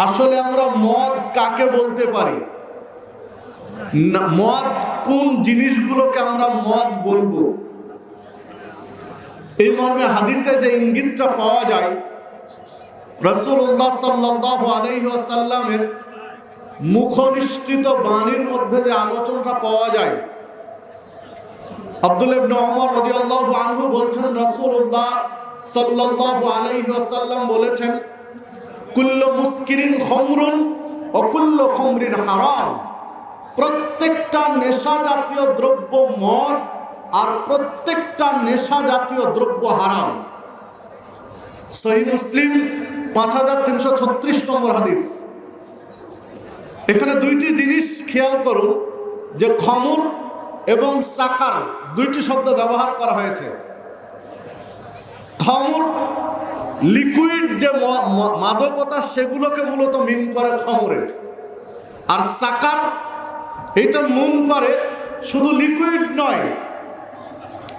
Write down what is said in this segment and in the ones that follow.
আসলে আমরা মদ কাকে বলতে পারি, মদ কোন জিনিসগুলোকে আমরা মদ বলবো, এই মর্মে হাদিসে যে ইঙ্গিতটা পাওয়া যায় রাসূলুল্লাহ সাল্লাল্লাহু আলাইহি ওয়াসাল্লামের মুখনিসৃত বাণীর মধ্যে যে আলোচনাটা পাওয়া যায়, আব্দুল্লাহ ইবনে ওমর রাদিয়াল্লাহু আনহু বলছেন রাসূলুল্লাহ সাল্লাল্লাহু আলাইহি ওয়াসাল্লাম বলেছেন, কুল্লু মুসকিরিন খামরুন ওয়া কুল্লু খামরিন হারাম। প্রত্যেকটা নেশা জাতীয় দ্রব্য মদ আর প্রত্যেকটা নেশা জাতীয় দ্রব্য হারাম। সহিহ মুসলিম 5336 নম্বর হাদিস। এখানে দুইটি জিনিস খেয়াল করুন যে খমর এবং সাকার দুইটি শব্দ ব্যবহার করা হয়েছে। খমর লিকুইড যে মাদকতা সেগুলোকে মূলত মিন করে খমরের, আর সাকার এটা মুন করে শুধু লিকুইড নয়,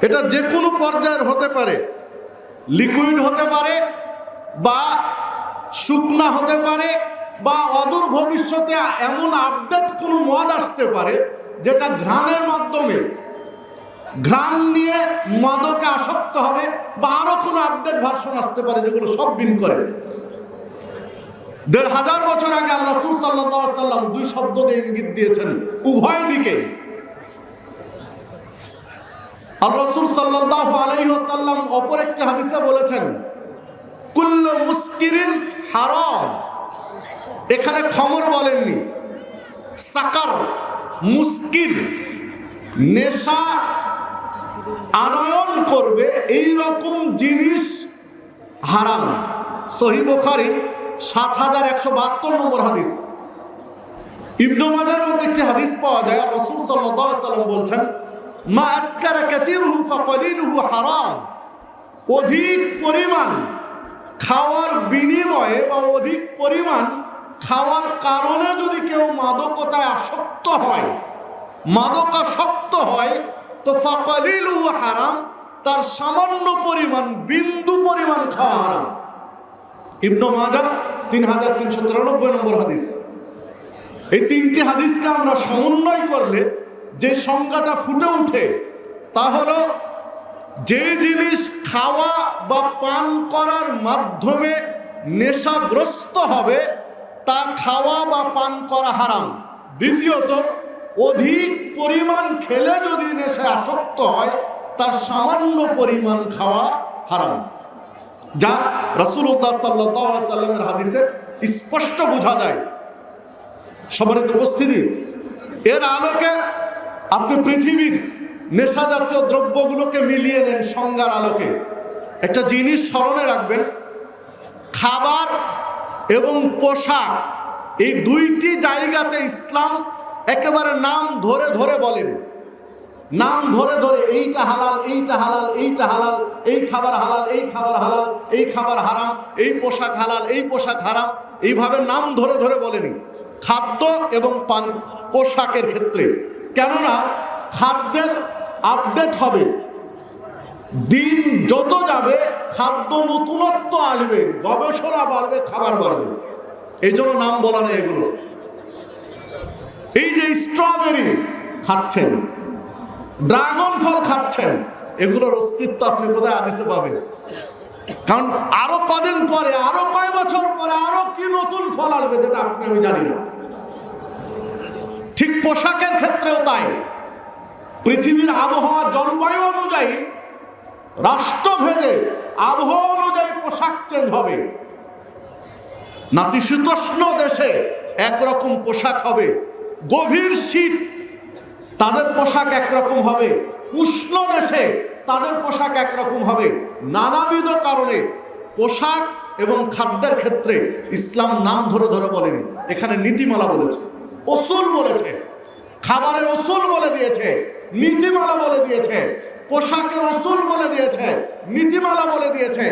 এটা যে কোনো পর্যায়ের হতে পারে, লিকুইড হতে পারে বা শুকনা হতে পারে বা অদূর ভবিষ্যতে এমন আপডেট কোনো মদ আসতে পারে যেটা ঘ্রাণের মাধ্যমে ঘ্রাণ নিয়ে মাদকে আসক্ত হবে, বা আরো কোনো আপডেট ভার্সন আসতে পারে, যেগুলো সব বিন করে। ১৫০০ বছর আগে আল্লাহ রাসূল সাল্লাল্লাহু আলাইহি ওয়াসাল্লাম দুই শব্দ দিয়ে ইঙ্গিত দিয়েছেন উভয় দিকে। আর রাসূল সাল্লাল্লাহু আলাইহি ওয়াসাল্লাম অপর একটি হাদিসে বলেছেন, কুল্লু মুসকিরিন হারাম। এখানে খমর বলেননি, সাকার মুসকির নেশা আনয়ন করবে এই রকম জিনিস হারাম। সহিহ বুখারী ৭১৭২ নম্বর হাদিস। ইবনে মাজার মধ্যে একটি হাদিস পাওয়া যায়, রাসূল সাল্লাল্লাহু আলাইহি ওয়াসাল্লাম বলছেন, মা আসকারা কাসীরুহু ফাকালিলুহু হারাম। অধিক পরিমাণ খাওয়ার বিনিময়ে বা অধিক পরিমাণ খাওয়ার কারণে যদি কেউ মাদকতায় আসক্ত হয়, মাদকাসক্ত হয়, তো ফাকালিলুহু হারাম, তার সামান্য পরিমাণ বিন্দু পরিমাণ খাওয়া হারাম। ইবনে মাজাহ ৩৩৯৩ নম্বর হাদিস। এই তিনটি হাদিসকে আমরা সমন্বয় করলে যে সংজ্ঞাটা ফুটে ওঠে তা হলো, যে জিনিস খাওয়া বা পান করার মাধ্যমে নেশাগ্রস্ত হবে তা খাওয়া বা পান করা হারাম। দ্বিতীয়ত, অধিক পরিমাণ খেলে যদি নেশায় আসক্ত হয় তার সামান্য পরিমাণ খাওয়া হারাম, যা রাসূলুল্লাহ সাল্লাল্লাহু আলাইহি ওয়াসাল্লামের হাদিসে স্পষ্ট বোঝা যায়। সম্মানিত উপস্থিতি, এর আলোকে আপনি পৃথিবীর নেশা জাতীয় দ্রব্যগুলোকে মিলিয়ে নেন সংজ্ঞার আলোকে। একটা জিনিস স্মরণে রাখবেন, খাবার এবং পোশাক এই দুইটি জায়গাতে ইসলাম একেবারে নাম ধরে ধরে বলেনি। নাম ধরে ধরে এইটা হালাল, এইটা হালাল, এইটা হালাল, এই খাবার হালাল, এই খাবার হালাল, এই খাবার হারাম, এই পোশাক হালাল, এই পোশাক হারাম, এইভাবে নাম ধরে ধরে বলেনি খাদ্য এবং পান পোশাকের ক্ষেত্রে। কেননা খাদ্যের আপডেট হবে, দিন যত যাবে খাদ্য নতুনত্ব আসবে, গবেষণা বাড়বে, খাবার বাড়বে, এই জন্য নাম বলা নেই এগুলো। এই যে স্ট্রবেরি খাচ্ছেন, ড্রাগন ফল খাচ্ছেন, এগুলোর অস্তিত্ব আপনি কোথায় হাদিসে পাবেন? কারণ আরো কদিন পরে, আরো কয়েক বছর পরে আরো কি নতুন ফল আসবে যেটা আপনি আমি জানি না। ঠিক পোশাকের ক্ষেত্রেও তাই। পৃথিবীর আবহাওয়া জলবায়ু অনুযায়ী, রাষ্ট্রভেদে আবহাওয়া অনুযায়ী পোশাক চেঞ্জ হবে। নাতিশীতোষ্ণ দেশে একরকম পোশাক হবে, গভীর শীত তাদের পোশাক একরকম হবে, উষ্ণ দেশে তাদের পোশাক একরকম হবে। নানাবিধ কারণে পোশাক এবং খাদ্যের ক্ষেত্রে ইসলাম নাম ধরে ধরে বলেনি, এখানে নীতিমালা বলেছে, অসুল বলেছে, খাবারের অসুল বলে দিয়েছে, নীতিমালা বলে দিয়েছে, পোশাকের অসুল বলে দিয়েছে, নীতিমালা বলে দিয়েছে।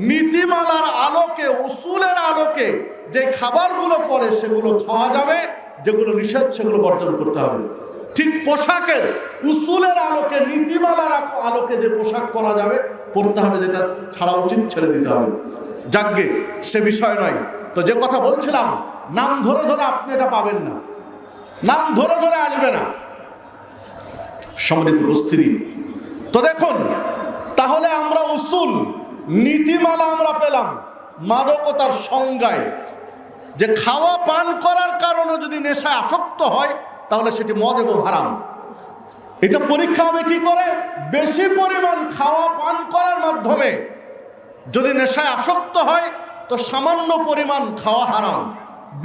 নীতিমালার আলোকে, উসুলের আলোকে যে খাবারগুলো পড়ে সেগুলো খাওয়া যাবে, যেগুলো নিষেধ সেগুলো বর্জন করতে হবে। ঠিক পোশাকের উসুলের আলোকে, নীতিমালার আলোকে যে পোশাক পরা যাবে, পরতে হবে, যেটা ছাড়া উচিত ছেড়ে দিতে হবে। যাকগে, সে বিষয় নয়। তো তো যে কথা বলছিলাম, নাম ধরে ধরে আপনি এটা পাবেন না, নাম ধরে ধরে আসবে না। সম্মানিত উপস্থিতি, তো দেখুন, তাহলে আমরা উসুল নীতিমালা আমরা পেলাম মাদকতার সংজ্ঞায়, যে খাওয়া পান করার কারণে যদি নেশায় আসক্ত হয় তাহলে সেটি মদ এবং হারাম। এটা পরীক্ষা হবে কি করে? বেশি পরিমাণ খাওয়া পান করার মাধ্যমে যদি নেশায় আসক্ত হয় তো সামান্য পরিমাণ খাওয়া হারাম,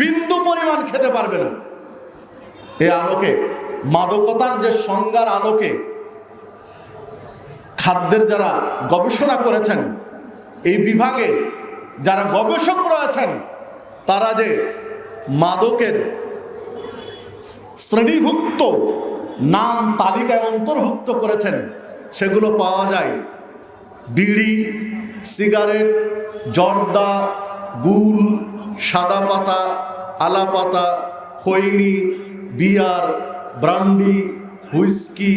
বিন্দু পরিমাণ খেতে পারবে না। এই আলোকে, মাদকতার যে সংজ্ঞার আলোকে খাদ্যের যারা গবেষণা করেছেন, এই বিভাগে যারা গবেষক রয়েছেন, তারা যে মাদকের শ্রেণীভুক্ত নাম তালিকায় অন্তর্ভুক্ত করেছেন, সেগুলো পাওয়া যায় বিড়ি, সিগারেট, জর্দা, গুল, সাদা পাতা, আলা পাতা, খৈনি, বিয়ার, ব্রান্ডি, হুইস্কি,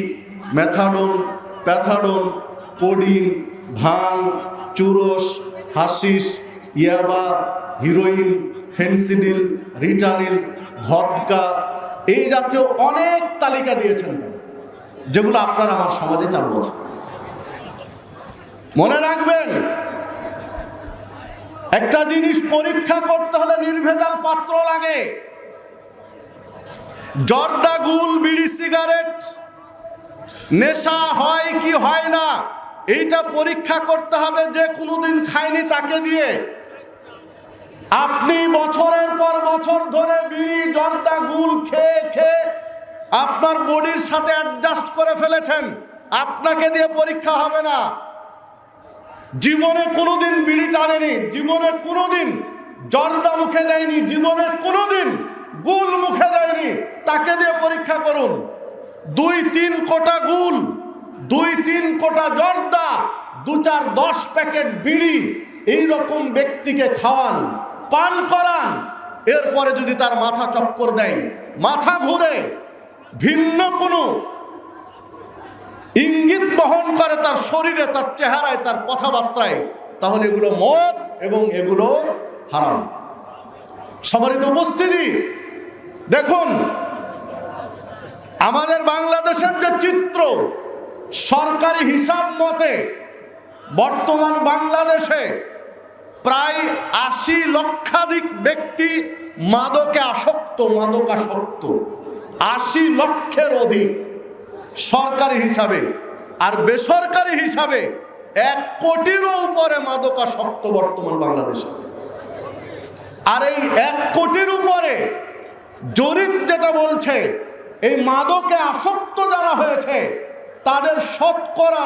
মেথাডন, প্যাথাডন, কোডিন, ভাং, চুরস, হাশিশ, ইয়াবা, হিরোইন, ফেন্সিডিল, রিটানিল, ভদকা, এই জাতীয় অনেক তালিকা দিয়েছেন, যেগুলো আপনার আমার সমাজে চালু আছে। মনে রাখবেন, একটা জিনিস পরীক্ষা করতে হলে নির্ভেজাল পাত্র লাগে। জর্দা, গুল, বিড়ি, সিগারেট নেশা হয় কি হয় না, এইটা পরীক্ষা করতে হবে যে কোনোদিন খায়নি তাকে দিয়ে। আপনি বছরের পর বছর ধরে বিড়ি, জর্দা, গুল খেয়ে খেয়ে আপনার বডির সাথে অ্যাডজাস্ট করে ফেলেছেন, আপনাকে দিয়ে পরীক্ষা হবে না। জীবনে কোনোদিন বিড়ি টানেনি, জীবনে কোনোদিন জর্দা মুখে দেয়নি, জীবনে কোনোদিন গুল মুখে দেয়নি, তাকে দিয়ে পরীক্ষা করুন। 2-3 কোটা গুল, 2-3 কোটা জর্দা, 2-4-10 প্যাকেট বিড়ি এইরকম ব্যক্তিকে খাওয়ান, পান করান। এরপরে যদি তার মাথা চক্কর দেয়, মাথা ঘুরে, ভিন্ন কোনো ইঙ্গিত বহন করে তার শরীরে, তার চেহারায়, তার কথাবার্তায়, তাহলে এগুলো মদ এবং এগুলো হারাম। সম্মানিত উপস্থিতি, দেখুন আমাদের বাংলাদেশের যে চিত্র, সরকারি হিসাব মতে বর্তমান বাংলাদেশে প্রায় 80 লক্ষাধিক ব্যক্তি মাদকে আসক্ত, মাদকাসক্ত 80 লক্ষের অধিক সরকারি হিসাবে। আর বেসরকারি হিসাবে 1 কোটিরও উপরে মাদকাসক্ত বর্তমান বাংলাদেশে। আর এই 1 কোটির উপরে জরিপ যেটা বলছে, এই মাদকে আসক্ত যারা হয়েছে তাদের শতকরা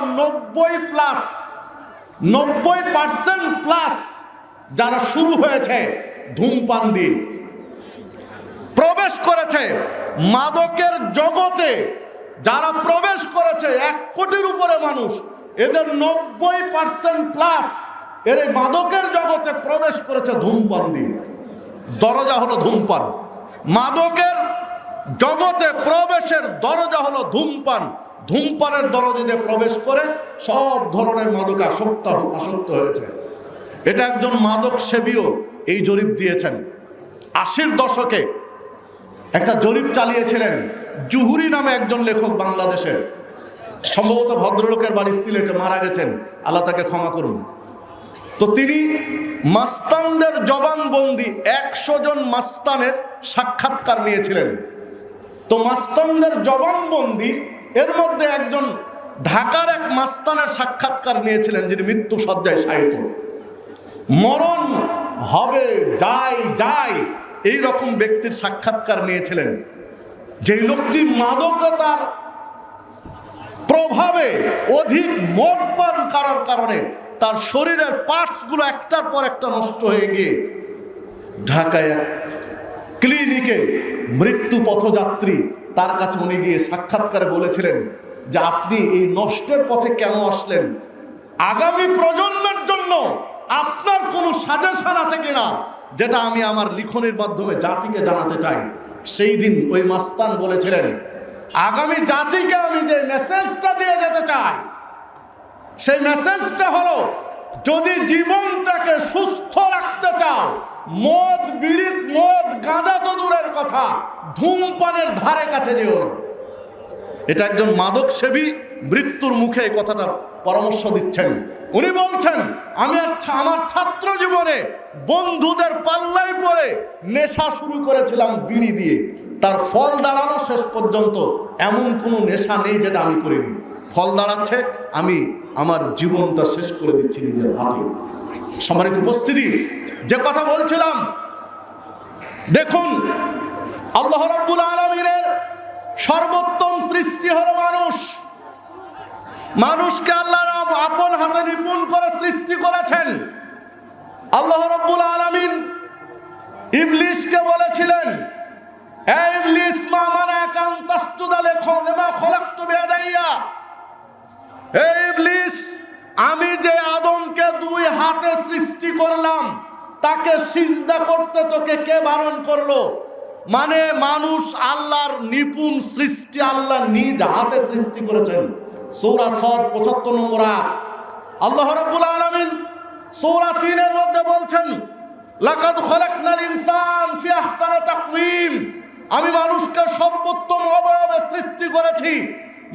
90% প্লাস যারা শুরু হয়েছে ধূমপান দিয়ে, প্রবেশ করেছে মাদকের জগতে, যারা প্রবেশ করেছে 1 কোটির উপরে মানুষ, এদের 90% প্লাস এর মাদকের জগতে প্রবেশ করেছে ধূমপান দিয়ে। দরজা হলো ধূমপান, মাদকের জগতে প্রবেশের দরজা হলো ধূমপান। ধূমপানের দরজা দিয়ে প্রবেশ করে সব ধরনের মাদকে আসক্ত হয়েছে। এটা একজন মাদক সেবীও এই জরিপ দিয়েছেন। 80-র দশকে একটা জরিপ চালিয়েছিলেন জুহুরি নামে একজন লেখক, বাংলাদেশের, সম্ভবত ভদ্রলোকের বাড়ি সিলেটে, মারা গেছেন, আল্লাহ তাকে ক্ষমা করুন। তো তিনি মাস্তানদের জবানবন্দি 100 জন মাস্তানের সাক্ষাৎকার নিয়েছিলেন। তো মাস্তানদের জবানবন্দি, এর মধ্যে একজন ঢাকার এক মাস্তানের সাক্ষাৎকার নিয়েছিলেন, যিনি মৃত্যু শয্যায় শায়িত, মরণ হবে, যাই এই রকম ব্যক্তির সাক্ষাৎকার নিয়েছিলেন। যেই লোকটি মাদকতার প্রভাবে অধিক মদ পান করার কারণে তার শরীরের পার্টসগুলো একটার পর একটা নষ্ট হয়ে গিয়ে ঢাকায় ক্লিনিকে মৃত্যু পথযাত্রী, তার কাছে উনি গিয়ে সাক্ষাৎকারে বলেছিলেন যে আপনি এই নষ্টের পথে কেন আসলেন, আগামী প্রজন্মের জন্য আপনার কোনো সাজেশন আছে কিনা, যেটা আমি আমার লিখনের মাধ্যমে জাতিকে জানাতে চাই। সেই দিন ওই মাস্তান বলেছিলেন, আগামী জাতিকে আমি যে মেসেজটা দিয়ে যেতে চাই, সেই মেসেজটা হলো, যদি জীবনটাকে সুস্থ রাখতে চাও মদ বিড়ি মদ গাঁজা তো দূরের কথা, ধূমপানের ধারে কাছে যেও না। এটা একজন মাদক সেবী মৃত্যুর মুখে এই কথাটা পরামর্শ দিচ্ছেন। উনি বলছেন, আমি আমার ছাত্র জীবনে বন্ধুদের পাল্লায় পড়ে নেশা শুরু করেছিলাম বিড়ি দিয়ে, তার ফল দাঁড়ানো শেষ পর্যন্ত এমন কোনো নেশা নেই যেটা আমি করিনি। ফল দাঁড়াচ্ছে, আমি আমার জীবনটা শেষ করে দিচ্ছি নিজের হাতে। সম্মানিত উপস্থিতি, যে কথা বলছিলাম, দেখুন আল্লাহ রাব্বুল আলামিনের সর্বোত্তম সৃষ্টি হলো মানুষ। মানুষকে আল্লাহ আপন হাতে নিপুণ করে সৃষ্টি করেছেন। আল্লাহ রাব্বুল আলামিন ইবলিসকে বলেছিলেন, হে ইবলিস, মা মানাকা আন তাসজুদা লিমা খলাকতু বিয়াদাইয়া, হে ইবলিস, আমি যে আদমকে দুই হাতে সৃষ্টি করলাম তাকে সিজদা করতে তোকে কে বারণ করলো? মানে মানুষ আল্লাহর নিপুণ সৃষ্টি, আল্লাহ নিজ হাতে সৃষ্টি করেছেন। সূরা সদ ৭৫ নম্বর আয়াত। আল্লাহ রাব্বুল আলামিন সূরা ৩ এর মধ্যে বলছেন, লাকাদ খলাকনাল ইনসান ফি আহসানি তাকওয়িম, আমি মানুষকে সর্বোত্তম অবয়বে সৃষ্টি করেছি।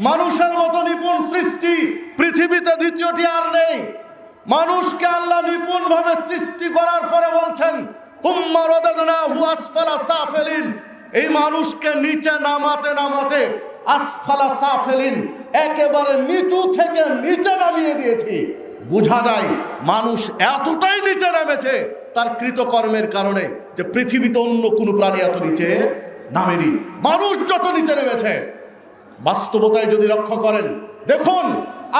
মানুষের মতো নিপুণ সৃষ্টি পৃথিবীতে দ্বিতীয়টি আর নেই। মানুষকে আল্লাহ নিপুণ ভাবে সৃষ্টি করার পরে বলছেন, সুম্মা রাদাদনাহু আসফালা সাফিলিন, এই মানুষকে নিচে নামাতে নামাতে আসফালা সাফিলিন, একেবারে নিচু থেকে নিচে নামিয়ে দিয়েছি। বোঝা যায় মানুষ এতটাই নিচে নেমেছে তার কৃতকর্মের কারণে, যে পৃথিবীতে অন্য কোনো প্রাণী এত নিচে নামেনি। মানুষ যত নিচে নেমেছে, বাস্তবতায় যদি লক্ষ্য করেন, দেখুন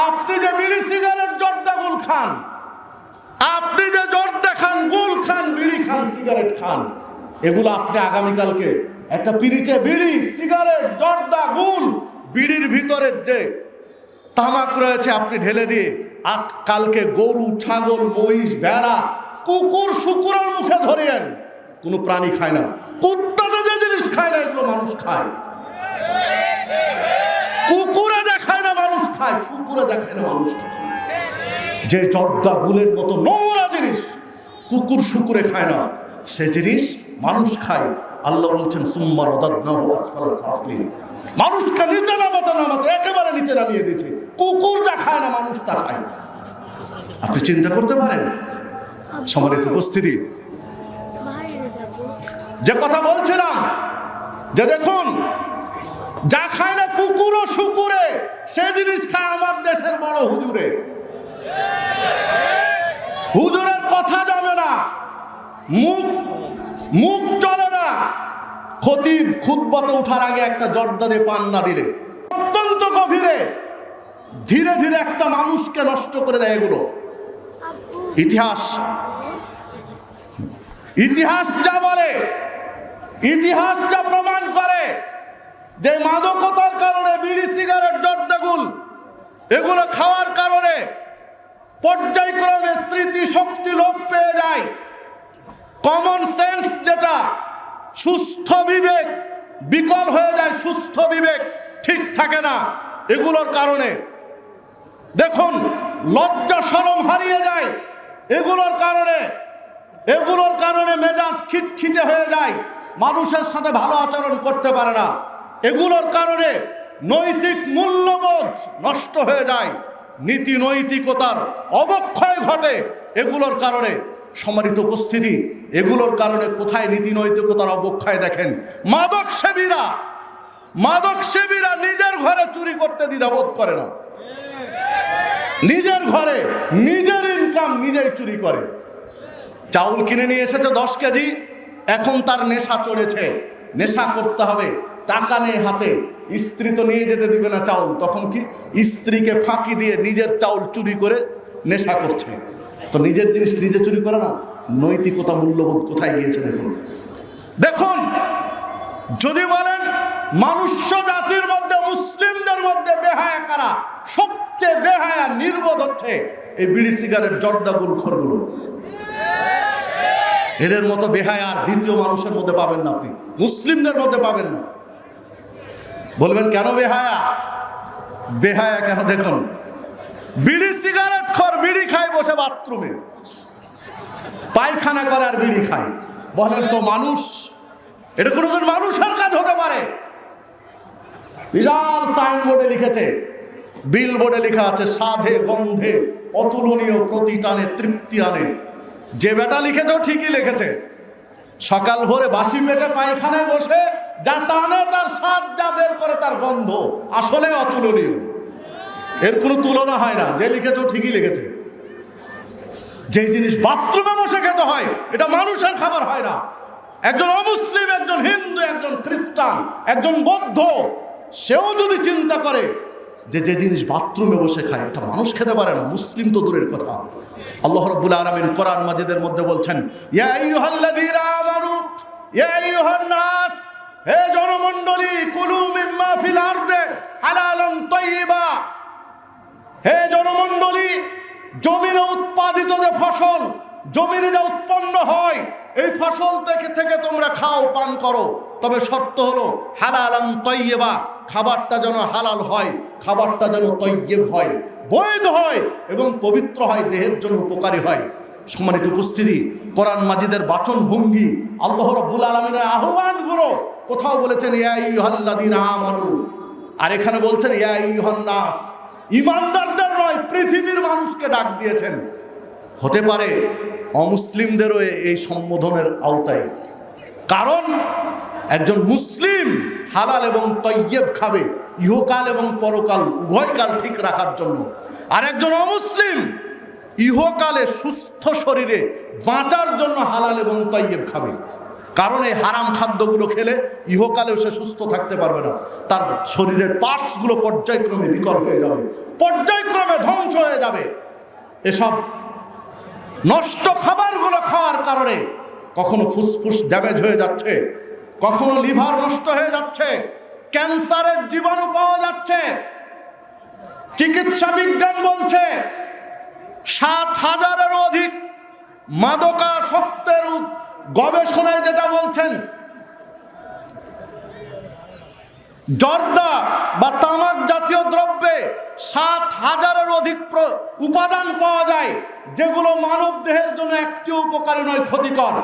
আপনি যে বিড়ি সিগারেট জর্দা গুল খান, আপনি যে জর্দা খান, গুল খান, বিড়ি খান, সিগারেট খান, এগুলো আপনি আগামীকালকে একটা পিরিচে বিড়ি সিগারেট জর্দা গুল বিড়ির ভিতরের যে তামাক রয়েছে আপনি ঢেলে দিয়ে কালকে গরু, ছাগল, মহিষ, ভেড়া, কুকুর, শুকুরের মুখে ধরিয়েন। কোনো প্রাণী খায় না। কুত্তাতে যে জিনিস খায় না এগুলো মানুষ খায়। কুকুরে যা খায় না মানুষ খায়, শুকুরে যা খায় না মানুষ খায়। যে জর্দা গুলের মতো নোংরা জিনিস কুকুর শুকুরে খায় না, সে জিনিস মানুষ খায়। আল্লাহ বলছেন, সুম্মা রাদাদনাহু আসফালা সাফিলিন, মানুষকে নিচে নামাতে নামাতে একেবারে নিচে নামিয়ে দিয়েছে। কুকুর যা খায় না মানুষ তা খায়। আপনি চিন্তা করতে পারেন? সম্মানিত উপস্থিতি, যে কথা বলছিলাম, যে দেখুন যা খায় না কুকুর ও শুকুরে, সে জিনিস খায় আমার দেশের বড় হুজুরে। হুজুরের কথা জমে না, মুখ চলে না। খতিব খুতবাতে ওঠার আগে একটা জর্দা দিয়ে পান না দিলে অত্যন্ত গভীরে ধীরে ধীরে একটা মানুষকে নষ্ট করে দেয়। এগুলো ইতিহাস যা বলে, ইতিহাস যা প্রমাণ করে যে মাদকতার কারণে বিড়ি সিগারেট জর্দাগুল এগুলো খাওয়ার কারণে পর্যায়ক্রমে স্মৃতি শক্তি লোপ পেয়ে যায়। কমন সেন্স যেটা, সুস্থ বিবেক বিকল হয়ে যায়, সুস্থ বিবেক ঠিক থাকে না এগুলোর কারণে। দেখুন লজ্জা শরম হারিয়ে যায় এগুলোর কারণে মেজাজ খিটখিটে হয়ে যায়, মানুষের সাথে ভালো আচরণ করতে পারে না। এগুলোর কারণে নৈতিক মূল্যবোধ নষ্ট হয়ে যায়, নীতি নৈতিকতার অবক্ষয় ঘটে এগুলোর কারণে। সম্মানিত উপস্থিতি, এগুলোর কারণে কোথায় নীতি নৈতিকতার অবক্ষয় দেখেন? মাদক সেবীরা নিজের ঘরে চুরি করতে দ্বিধাবোধ করে না। নিজের ঘরে নিজের ইনকাম নিজেই চুরি করে। চাউল কিনে নিয়ে এসেছে 10 কেজি, এখন তার নেশা চড়েছে, নেশা করতে হবে, টাকা নেই হাতে, স্ত্রী তো নিয়ে যেতে দিবে না চাউল, তখন কি স্ত্রীকে ফাঁকি দিয়ে নিজের চাউল চুরি করে নেশা করছে। তো নিজের জিনিস নিজে চুরি করে না, নৈতিকতা মূল্যবোধ কোথায় গিয়েছে দেখুন। দেখুন যদি বলেন মনুষ্য জাতির মধ্যে, মুসলিমদের মধ্যে বেহায়া কারা, সবচেয়ে বেহায়া নির্বোধ হচ্ছে এই বিড়ি সিগারেট জর্দা গুলখোরগুলো। এদের মতো বেহায়া আর দ্বিতীয় মানুষের মধ্যে পাবেন না, আপনি মুসলিমদের মধ্যে পাবেন না। বলবেন কেন বেহায়া? বেহায়া কেন? দেখুন বিড়ি সিগারেট খোর বিড়ি খায় বসে বাথরুমে, পায়খানা করে আর বিড়ি খায়। বলেন তো মানুষ, এটা কোনোদিন মানুষের কাজ হতে পারে? বিশাল সাইনবোর্ডে লিখেছে, বিল বোর্ডে লেখা আছে, স্বাদে গন্ধে অতুলনীয়, প্রতিটানে তৃপ্তি আনে। যে বেটা লিখেছে ঠিকই লিখেছে। সকাল ভোরে বাসি পেটে পায়খানায় বসে যা টানে তার স্বাদ, যা বের করে তার গন্ধ, আসলে অতুলনীয়, এর কোনো তুলনা হয় না। যে লিখেছে ঠিকই লিখেছে। যে জিনিস বাথরুমে বসে খেতে হয়, এটা মানুষের খাবার হয় না। একজন অমুসলিম, একজন হিন্দু, একজন খ্রিস্টান, একজন বৌদ্ধ, সেও যদি চিন্তা করে যে যে জিনিস বাথরুমে বসে খায় এটা মানুষ খেতে পারে না, মুসলিম তো দূরের কথা। আল্লাহ রাব্বুল আলামিন কোরআন মাজিদের মধ্যে বলছেন, ইয়া আইয়ুহাল্লাযীনা আমানু ইয়া আইয়ুহান নাস, হে জনমণ্ডলী, কুলু মিম্মা ফিল আরদে হালালান তাইয়্যিবা, হে জনমণ্ডলী, জমিনে উৎপাদিত যে ফসল, জমিনে যা উৎপন্ন হয়, এই ফসল থেকে তোমরা খাও, পান করো। তবে শর্ত হলো হালালান তাইয়্যিবা, খাবারটা যেন হালাল হয়, খাবারটা যেন তৈয়ব হয়, বৈধ হয় এবং পবিত্র হয়, দেহের জন্য উপকারী হয়। সম্মানিত উপস্থিতি, কোরআন মাজিদের বাচন ভঙ্গি, আল্লাহ রাব্বুল আলামিনের আহ্বানগুলো কোথাও বলেছেন ইয়া আইয়ুহাল্লাযীনা আমানু, আর এখানে বলছেন ইয়া আইয়ুহান নাস। ইমানদারদের নয়, পৃথিবীর মানুষকে ডাক দিয়েছেন। হতে পারে অমুসলিমদেরও এই সম্বোধনের আওতায়, কারণ একজন মুসলিম হালাল এবং তৈয়ব খাবে ইহকাল এবং পরকাল উভয় কাল ঠিক রাখার জন্য, আর একজন অমুসলিম ইহকালে সুস্থ শরীরে বাঁচার জন্য হালাল এবং তৈয়ব খাবে। কারণ এই হারাম খাদ্যগুলো খেলে ইহকালেও সে সুস্থ থাকতে পারবে না, তার শরীরের পার্টসগুলো পর্যায়ক্রমে বিকল হয়ে যাবে, পর্যায়ক্রমে ধ্বংস হয়ে যাবে। এসব নষ্ট খাবারগুলো খাওয়ার কারণে কখনো ফুসফুস ড্যামেজ হয়ে যাচ্ছে, কখনো লিভার নষ্ট হয়ে যাচ্ছে, ক্যান্সারের জীবাণু পাওয়া যাচ্ছে। চিকিৎসা বিজ্ঞান বলছে ৭,০০০-এরও অধিক মাদকাসক্তের গবেষণায় যেটা বলছেন, জর্দা বা তামাক জাতীয় দ্রব্যে ৭,০০০-এরও অধিক উপাদান পাওয়া যায়, যেগুলো মানব দেহের জন্য একটিও উপকারী নয়, ক্ষতিকর।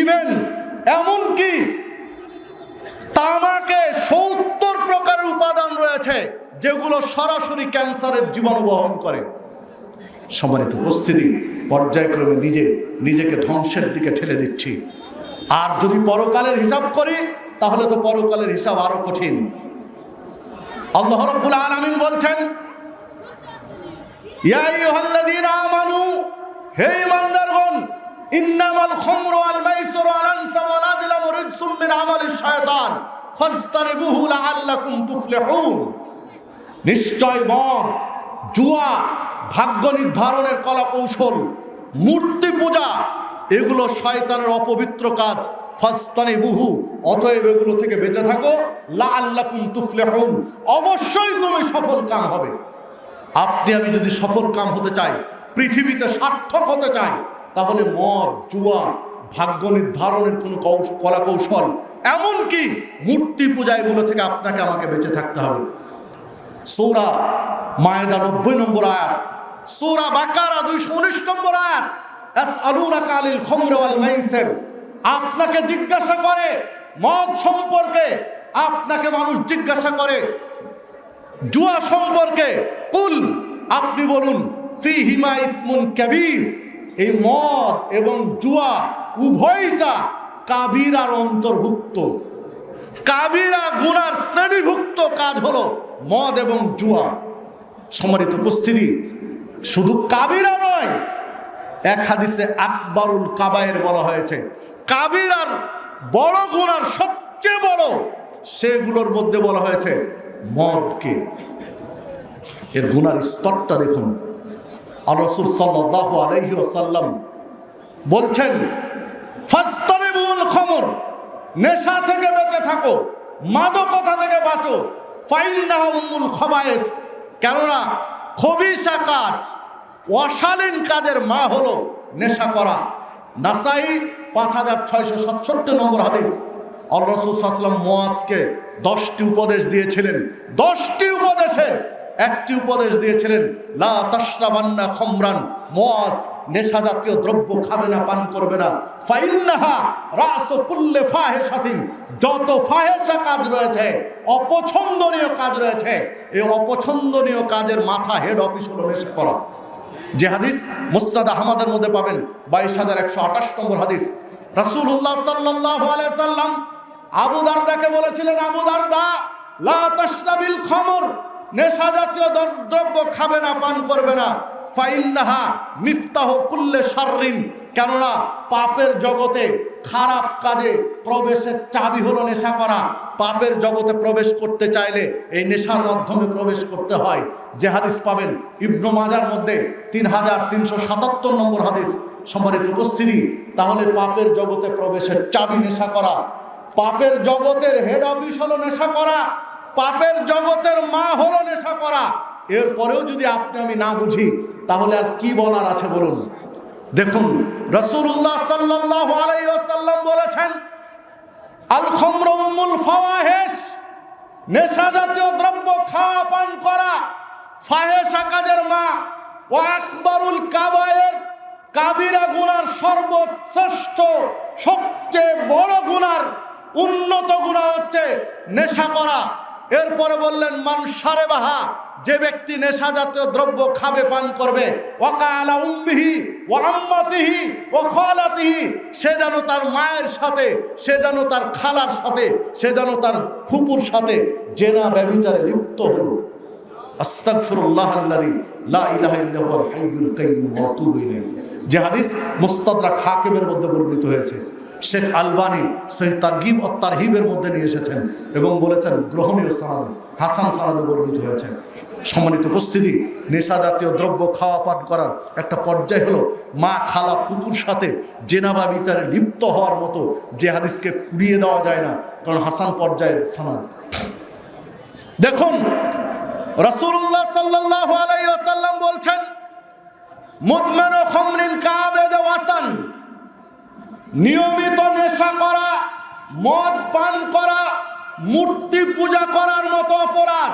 ইভেন এমনকি তামাকে ৭০ প্রকারের উপাদান রয়েছে যেগুলো সরাসরি ক্যান্সারের জীবাণু বহন করে। সম্মানিত উপস্থিতি, পর্যায়ক্রমে নিজেকে ধ্বংসের দিকে ঠেলে দিচ্ছি। আর যদি পরকালের হিসাব করি তাহলে তো পরকালের হিসাব আরো কঠিন। আল্লাহ রাব্বুল আলামিন বলছেন, ইয়া আইয়ুহাল্লাযীনা আমানু, হে ঈমানদারগণ, ইন্নামাল খামরু ওয়াল মাইসিরু ওয়াল আনসাবু ওয়াল আযলামু রিজসুম মিন আমালিশ শায়তান ফাজতানিবুহু লাআল্লাকুম তুফলিহুন। নিশ্চয় মদ, জুয়া, ভাগ্য নির্ধারণের কলা কৌশল, মূর্তি পূজা, এগুলো শয়তানের অপবিত্র কাজ। ফাজতানিবুহু, অতএব এগুলো থেকে বেঁচে থাকো, লাআল্লাকুম তুফলিহুন, অবশ্যই তুমি সফল কাম হবে। আপনি আমি যদি সফল কাম হতে চাই, পৃথিবীতে সার্থক হতে চাই, তাহলে মদ, জুয়া, ভাগ্য নির্ধারণের কোনো কলা কৌশল, এমনকি মূর্তি পূজা, এগুলো থেকে আপনাকে আমাকে বেঁচে থাকতে হবে। সূরা মায়েদা 90 নম্বর আয়াত, সূরা বাকারা 219 নম্বর আয়াত, আসআলুনাকা আনিল খামরি ওয়াল মাইসির, আপনাকে জিজ্ঞাসা করে মদ সম্পর্কে, আপনাকে মানুষ জিজ্ঞাসা করে জুয়া সম্পর্কে, কুল, আপনি বলুন, ফীহিমা ইসমুন কাবীর, এই মদ এবং জুয়া উভয়টা কাবিরার অন্তর্ভুক্ত। কাবিরা গুনার শ্রেণীভুক্ত কাজ হলো মদ এবং জুয়া। সম্মানিত উপস্থিতি, শুধু কাবিরা নয়, এক হাদিসে আকবরুল কাবায়ের বলা হয়েছে, কাবিরার বড় গুনার সবচেয়ে বড়, সেগুলোর মধ্যে বলা হয়েছে মদকে। এর গুনার স্তরটা দেখুন। আর রাসূল সাল্লাল্লাহু আলাইহি ওয়াসাল্লাম বলছেন, ফাজতানিবুল খামর, নেশা থেকে বেঁচে থাকো, মাদকতা থেকে বাঁচো, ফাইন্নাহা উম্মুল খাবায়েস, কেননা খবিসা কাজ, অশালীন কাজের মা হলো নেশা করা। নাসাই 5667 নম্বর হাদিস। আর রাসূল সাল্লাল্লাহু আলাইহি ওয়াসাল্লাম মুআজকে 10টি উপদেশ দিয়েছিলেন। 10টি উপদেশের একটি উপদেশ দিয়েছিলেন, লা তাশরাবান্না খামরান, মুআজ নেশা জাতীয় দ্রব্য খাবে না, পান করবে না। ফাইন্নাহা রাসু কুল্লি ফাহিশাতিন, যত ফাহিশা কাজ রয়েছে, অপছন্দনীয় কাজ রয়েছে, এই অপছন্দনীয় কাজের মাথা, হেড অফিস হলো নেশা করা। যে হাদিস মুসনাদ আহমদের মধ্যে পাবেন 22,128 নম্বর হাদিস। রাসূলুল্লাহ সাল্লাল্লাহু আলাইহি সাল্লাম আবু দারদাকে বলেছিলেন, আবু দারদা, লা তাশরাবিল খামর, নেশা জাতীয় দ্রব্য খাবে না, পান করবে না। ফাইন্নাহা মিফতাহু কুল্লি শাররিন, কেননা পাপের জগতে, খারাপ কাজে প্রবেশের চাবি হলো নেশা করা। পাপের জগতে প্রবেশ করতে চাইলে এই নেশার মাধ্যমে প্রবেশ করতে হয়। যে হাদিস পাবেন ইবনে মাজার মধ্যে 3377 নম্বর হাদিস। সম্মানিত উপস্থিতি, তাহলে পাপের জগতে প্রবেশের চাবি নেশা করা, পাপের জগতের হেড অফিস হলো নেশা করা, পাপের জগতের মা হলো নেশা করা। এরপরেও যদি আপনি আমি না বুঝি, তাহলে আর কি বলার আছে বলুন। দেখুন, রাসূলুল্লাহ সাল্লাল্লাহু আলাইহি ওয়াসাল্লাম বলেছেন, আল খামরু উম্মুল ফাওয়াহিশ, নেশা জাতীয় দ্রব্য খাওয়া, পান করা ফাহিশা কাজের মা। ও আকবারুল কাবায়ের, কাবিরা গুনার সর্বশ্রেষ্ঠ, সবচেয়ে বড় গুনার, উন্নত গুনাহ হচ্ছে নেশা করা। এরপরে বললেন, মান শারাবাহা, যে ব্যক্তি নেশা জাতীয় দ্রব্য খাবে, পান করবে, ওয়াকালা উম্মিহি ওয়া আম্মাতিহি ওয়া খালাতিহি, সে যেন তার মায়ের সাথে, সে যেন তার খালার সাথে, সে যেন তার ফুপুর সাথে জেনা ব্যভিচারে লিপ্ত হলো। আস্তাগফিরুল্লাহাল্লাযী লা ইলাহা ইল্লা হুয়াল হাইয়ুল কাইয়্যুম ওয়া আতুবু ইলাইহি। যে হাদিস মুস্তাদরাক হাকিমের মধ্যে বর্ণিত হয়েছে। শেখ আলবানী সহিহ তারগিব ও তারহিবের মধ্যে নিয়ে এসেছেন এবং বলেছেন গ্রহণীয় সনদে, হাসান সনদে বর্ণিত হয়েছে। সম্মানিত উপস্থিতি, নেশা জাতীয় দ্রব্য খাওয়া, পান করার একটা পর্যায় হলো মা, খালা, ফুপুর সাথে জেনাবা বিচারে লিপ্ত হওয়ার মতো, যে হাদিসকে উড়িয়ে দেওয়া যায় না, কারণ হাসান পর্যায়ের সনদ। দেখুন, রাসূলুল্লাহ সাল্লাল্লাহু আলাইহি ওয়াসাল্লাম বলছেন, মুদমিনু খামরিন কাবিদ ওয়াসান, নিয়মিত নেশা করা, মদ পান করা, মূর্তি পূজা করার মতো অপরাধ।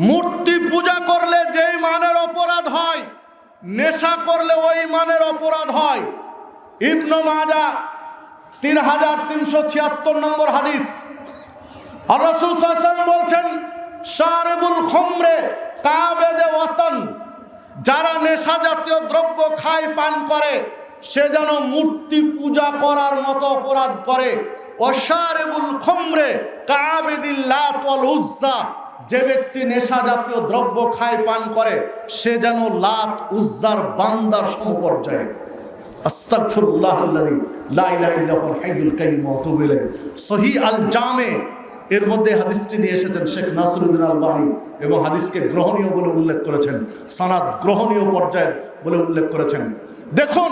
মূর্তি পূজা করলে যেই মানের অপরাধ হয়, নেশা করলে ওই মানের অপরাধ হয়। ইবনে মাজাহ 3376 নম্বর হাদিস। আর রাসূল সাল্লাল্লাহু আলাইহি ওয়াসাল্লাম বলছেন, শারিবুল খামরে কাবিদ ওয়াসান, যারা নেশা জাতীয় দ্রব্য খায়, পান করে, সে যেন মূর্তি পূজা করার মতো অপরাধ করে। ওয়াশারিবুল খামরে কাবিদিল লাত ওয়াল উজ্জা, যে ব্যক্তি নেশা জাতীয় দ্রব্য খায়, পান করে, সে যেন লাত উজ্জার বান্দার সমপর্যায়ে। আস্তাগফিরুল্লাহাল্লাযী লা ইলাহা ইল্লা হুয়াল হাইয়ুল কাইয়্যুম ওয়া আতুবু ইলাইহি। সহিহ আল জামে এর মধ্যে হাদিসটি নিয়ে এসেছেন শেখ নাসিরুদ্দিন আলবানী এবং হাদিসকে গ্রহণীয় বলে উল্লেখ করেছেন, সনদ গ্রহণীয় পর্যায়ের বলে উল্লেখ করেছেন। দেখুন,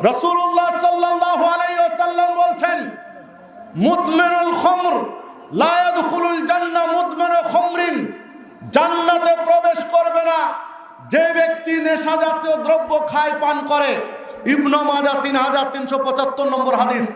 রাসূলুল্লাহ সাল্লাল্লাহু আলাইহি ওয়াসাল্লাম বলছেন, মুদমিনুল খামর লা ইয়াদখুলুল জান্নাহ মুদমিনু খামরিন, জান্নাতে প্রবেশ করবে না যে ব্যক্তি নেশা জাতীয় দ্রব্য খায়, পান করে। ইবনে মাজাহ 3375 নম্বর হাদিস।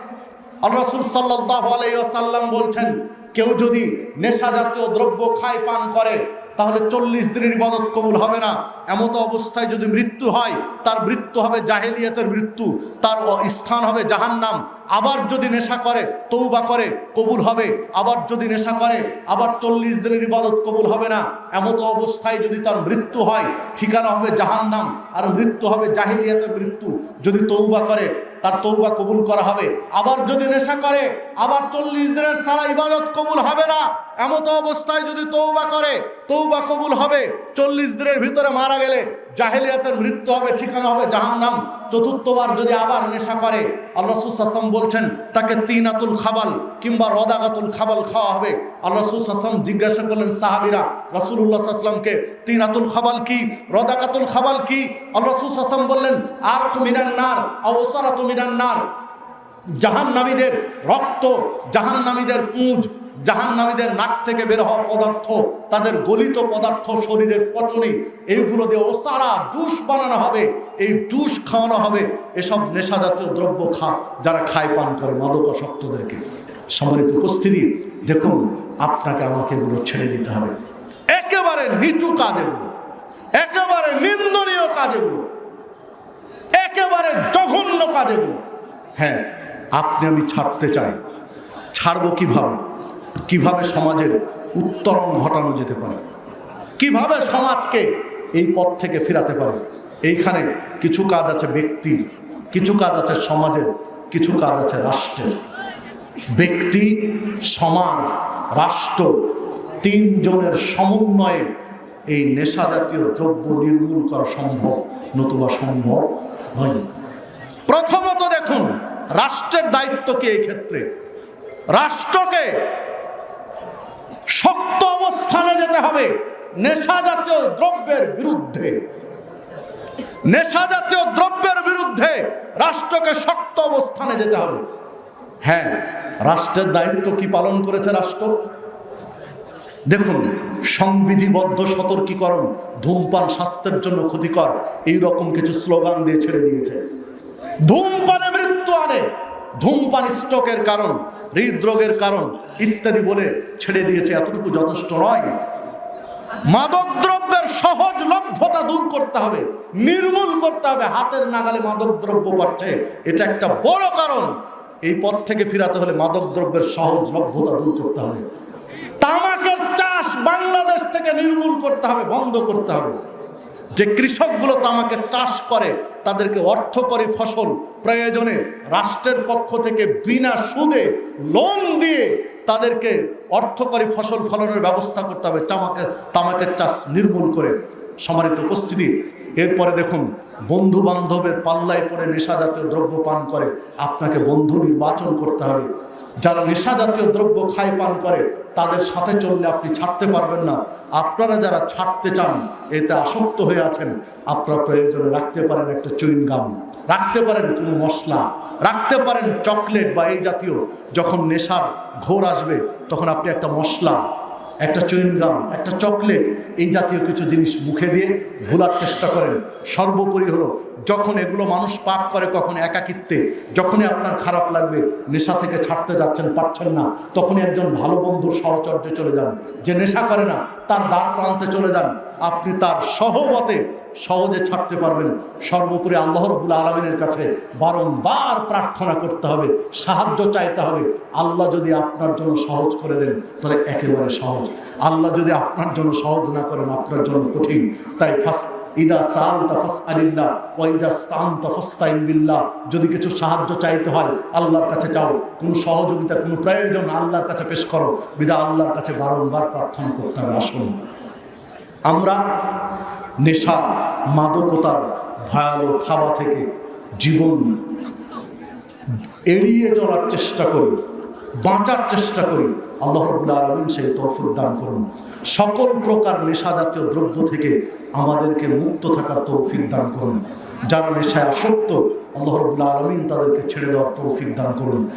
আল্লাহ রাসূল সাল্লাল্লাহু আলাইহি ওয়াসাল্লাম বলছেন, কেউ যদি নেশা জাতীয় দ্রব্য খায়, পান করে, তাহলে 40 দিনের ইবাদত কবুল হবে না। এমত অবস্থায় যদি মৃত্যু হয়, তার মৃত্যু হবে জাহেলিয়াতের মৃত্যু, তার স্থান হবে জাহান্নাম। আবার যদি নেশা করে, তওবা করে, কবুল হবে। আবার যদি নেশা করে, আবার 40 দিনের ইবাদত কবুল হবে না। এমত অবস্থায় যদি তার মৃত্যু হয়, ঠিকানা হবে জাহান্নাম, আর মৃত্যু হবে জাহেলিয়াতের মৃত্যু। যদি তওবা করে, তার তওবা কবুল করা হবে। আবার যদি নেশা করে, আবার 40 দিনের সারা ইবাদত কবুল হবে না। এমত অবস্থায় যদি তওবা করে, তওবা কবুল হবে। 40 দিনের ভিতরে মারা গেলে জাহেলিয়াতের মৃত্যু হবে, ঠিকানা হবে জাহান্নাম। চতুর্থবার যদি আবার নেশা করে, আল্লাহ রাসূল সাল্লাল্লাহু আলাইহি ওয়াসাল্লাম বলছেন, তাকে তিনাতুল খাবাল কিংবা রদাগাতুল খাবাল খাওয়া হবে। আল্লাহ রাসূল সাল্লাল্লাহু আলাইহি ওয়াসাল্লাম জিজ্ঞাসা করলেন সাহাবীরা রাসূলুল্লাহ সাল্লাল্লাহু আলাইহি ওয়াসাল্লামকে, তিনাতুল খাবাল কি, রদাগাতুল খাবাল কি? আল্লাহ রাসূল সাল্লাল্লাহু আলাইহি ওয়াসাল্লাম বললেন, আরকু মিনান নার আও উসারাতু মিনান নার, জাহান্নামীদের রক্ত, জাহান্নামীদের পুঁজ, জাহান্নামীদের নাক থেকে বের হওয়া পদার্থ, তাদের গলিত পদার্থ শরীরের পচনে, এইগুলো দিয়ে ওসারা জুস বানানো হবে, এই জুস খাওয়ানো হবে। এসব নেশা জাতীয় দ্রব্য যারা খায়, পান করে, মাদকাসক্তদেরকে। সম্মানিত উপস্থিতি, দেখুন, আপনাকে আমাকে এগুলো ছেড়ে দিতে হবে, একেবারে একেবারে নিচু কাজ এগুলো, একেবারে নিন্দনীয় কাজ এগুলো, একেবারে জঘন্য কাজ এগুলো। হ্যাঁ, আপনি আমি ছাড়তে চাই। ছাড়বো কিভাবে? কিভাবে সমাজের উত্তরণ ঘটানো যেতে পারে, কিভাবে সমাজকে এই পথ থেকে ফিরাতে পারে। এইখানে কিছু কাজ আছে ব্যক্তির, কিছু কাজ আছে সমাজের, কিছু কাজ আছে রাষ্ট্রের। ব্যক্তি, সমাজ, রাষ্ট্র তিনজনের সমন্বয়ে এই নেশা জাতীয় দ্রব্য নির্মূল করা সম্ভব, নতুবা সম্ভব নয়। প্রথমত দেখুন রাষ্ট্রের দায়িত্ব কি এই ক্ষেত্রে। রাষ্ট্রকে শক্ত অবস্থানে যেতে হবে নেশা জাতীয় দ্রব্যের বিরুদ্ধে। নেশা জাতীয় দ্রব্যের বিরুদ্ধে রাষ্ট্রকে শক্ত অবস্থানে যেতে হবে। হ্যাঁ, রাষ্ট্রের দায়িত্ব কি পালন করেছে রাষ্ট্র? দেখুন, সংবিধিবদ্ধ সতর্কীকরণ, ধূমপান স্বাস্থ্যের জন্য ক্ষতিকর, এই রকম কিছু স্লোগান দিয়ে ছেড়ে দিয়েছে। ধূমপানে মৃত্যু আনে, ধূমপান স্ট্রোকের কারণ, হৃদরোগের কারণ ইত্যাদি বলে ছেড়ে দিয়েছে। এতটুকু যথেষ্ট নয়। মাদকদ্রব্যের সহজলভ্যতা দূর করতে হবে, নির্মূল করতে হবে। হাতের নাগালে মাদকদ্রব্য পাচ্ছে, এটা একটা বড় কারণ। এই পথ থেকে ফিরাতে হলে মাদকদ্রব্যের সহজলভ্যতা দূর করতে হবে। তামাকের চাষ বাংলাদেশ থেকে নির্মূল করতে হবে, বন্ধ করতে হবে। যে কৃষকগুলো তামাকের চাষ করে তাদেরকে অর্থকরী ফসল প্রয়োজনে রাষ্ট্রের পক্ষ থেকে বিনা সুদে লোন দিয়ে তাদেরকে অর্থকরী ফসল ফলানোর ব্যবস্থা করতে হবে, তামাকের চাষ নির্মূল করে। সম্মানিত উপস্থিতি, এরপরে দেখুন বন্ধু বান্ধবের পাল্লায় পড়ে নেশা জাতীয় দ্রব্য পান করে, আপনাকে বন্ধু নির্বাচন করতে হবে। যারা নেশা জাতীয় দ্রব্য খায় পান করে তাদের সাথে চললে আপনি ছাড়তে পারবেন না। আপনারা যারা ছাড়তে চান, এতে আসক্ত হয়ে আছেন, আপনারা প্রয়োজনে রাখতে পারেন একটা চুইংগাম, রাখতে পারেন কোনো মশলা, রাখতে পারেন চকলেট বা এই জাতীয়। যখন নেশার ঘোর আসবে তখন আপনি একটা মশলা, একটা চুইংগাম, একটা চকলেট, এই জাতীয় কিছু জিনিস মুখে দিয়ে ভোলার চেষ্টা করেন। সর্বোপরি হলো যখন এগুলো মানুষ পাপ করে, কখন একাকিত্বে, যখনই আপনার খারাপ লাগবে, নেশা থেকে ছাড়তে যাচ্ছেন, পারছেন না, তখনই একজন ভালো বন্ধুর সহচর্যে চলে যান। যে নেশা করে না তার দ্বার প্রান্তে চলে যান, আপনি তার সহবতে সহজে ছাড়তে পারবেন। সর্বোপরি আল্লাহ রাব্বুল আলামিনের কাছে বারংবার প্রার্থনা করতে হবে, সাহায্য চাইতে হবে। আল্লাহ যদি আপনার জন্য সহজ করে দেন তাহলে একেবারে সহজ, আল্লাহ যদি আপনার জন্য সহজ না করেন আপনার জন্য কঠিন। তাই ইদা সাআলতা ফাসআলিল্লাহ ওয়া ইদা ইসতাআনতা ফাসতাইন বিল্লাহ। যদি কিছু সাহায্য চাইতে হয় আল্লাহর কাছে চাও, কোনো সহযোগিতা, কোনো প্রয়োজন আল্লাহর কাছে পেশ করো। বিধায় আল্লাহর কাছে বারংবার প্রার্থনা করতে হবে। আসুন আমরা নেশা, মাদকতার ভয়াবহ থাবা থেকে জীবন এড়িয়ে চলার চেষ্টা করি, বাঁচার চেষ্টা করি। আল্লাহ রাব্বুল আলামিন সেই তৌফিক দান করুন। সকল প্রকার নেশা জাতীয় দ্রব্য থেকে আমাদেরকে মুক্ত থাকার তৌফিক দান করুন। যারা নেশায় আসক্ত, আল্লাহ রাব্বুল আলামিন তাদেরকে ছেড়ে দেওয়ার তৌফিক দান করুন।